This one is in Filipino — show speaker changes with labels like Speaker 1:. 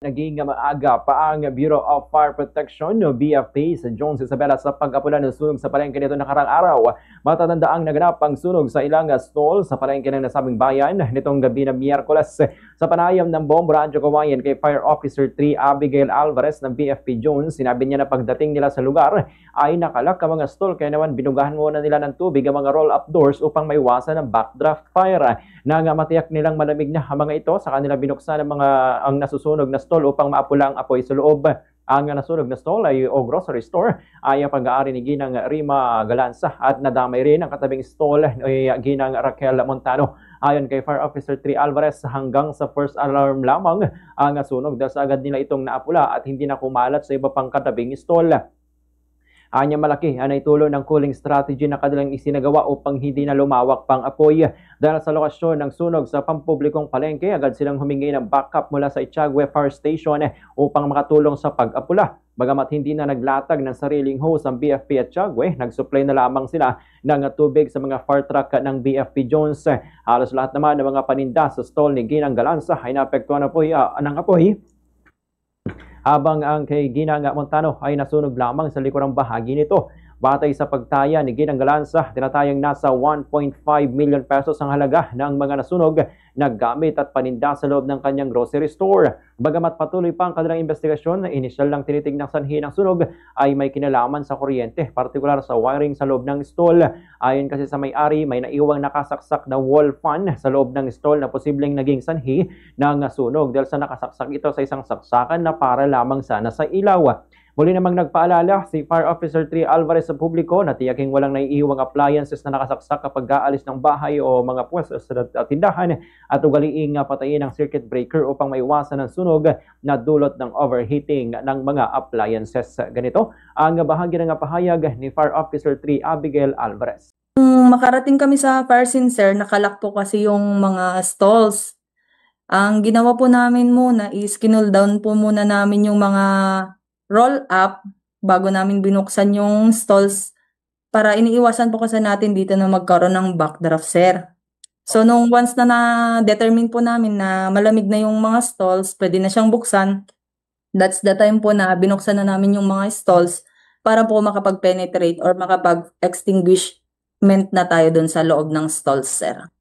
Speaker 1: Naging maaga pa ang Bureau of Fire Protection o BFP sa Jones Isabela sa pag-apula ng sunog sa palengke nito nakarang araw. Matatandaang naganap ang sunog sa ilang stall sa palengke ng nasabing bayan nitong gabi ng Miyerkules. Sa panayam ng Bomb Radyo Kawayan kay Fire Officer 3 Abigail Alvarez ng BFP Jones, sinabi niya na pagdating nila sa lugar ay nakalak ang mga stall kaya naman binugahan muna nila ng tubig ang mga roll-up doors upang maiwasan ang backdraft fire. Nang matiyak nilang malamig na ang mga ito, sa kanila binuksan ang nasusunog na stall upang maapula ang apoy sa loob. Ang nasunog na stall ay grocery store ay pag-aari ni Ginang Rima Galanza at nadamay rin ang katabing stall ni Ginang Raquel Montano. Ayon kay Fire Officer 3 Alvarez, hanggang sa first alarm lamang ang sunog dahil sa agad nila itong naapula at hindi na kumalat sa iba pang katabing stall. Anya malaki ang naitulong ng cooling strategy na kanilang isinagawa upang hindi na lumawak pang apoy. Dahil sa lokasyon ng sunog sa pampublikong palengke, agad silang humingi ng backup mula sa Echagüe Fire Station upang makatulong sa pag-apula. Bagamat hindi na naglatag ng sariling hose ang BFP at Echagüe, nag-supply na lamang sila ng tubig sa mga fire truck ng BFP Jones. Halos lahat naman ng mga paninda sa stall ni Ginang Galanza ay naapektuhan ng apoy. Habang ang kay Ginang Montano ay nasunog lamang sa likurang bahagi nito. Batay sa pagtaya ni Ginang Galanza, tinatayang nasa 1.5 million pesos ang halaga ng mga nasunog na gamit at paninda sa loob ng kanyang grocery store. Bagamat patuloy pa ang kanilang investigasyon, inisyal lang tinitignan sanhi ng sunog ay may kinalaman sa kuryente, partikular sa wiring sa loob ng stall. Ayon kasi sa may-ari, may naiwang nakasaksak na wall fan sa loob ng stall na posibleng naging sanhi ng sunog dahil sa nakasaksak ito sa isang saksakan na para lamang sana sa ilaw. Muli namang nagpaalala si Fire Officer 3 Alvarez sa publiko na tiyaking walang naiiwang appliances na nakasaksak kapag aalis ng bahay o mga pwesto sa tindahan at ugaliing patayin ang circuit breaker upang maiwasan ang sunog na dulot ng overheating ng mga appliances. Ganito ang bahagi ng pahayag ni Fire Officer 3 Abigail Alvarez.
Speaker 2: Makarating kami sa fire scene, sir, nakalak po kasi yung mga stalls. Ang ginawa po namin muna is kinul down po muna namin yung mga roll up bago namin binuksan yung stalls para iniiwasan po kasi natin dito na magkaroon ng backdraft, sir. So nung once na na-determine po namin na malamig na yung mga stalls, pwede na siyang buksan. That's the time po na binuksan na namin yung mga stalls para po makapag-penetrate or makapag-extinguishment na tayo dun sa loob ng stalls, sir.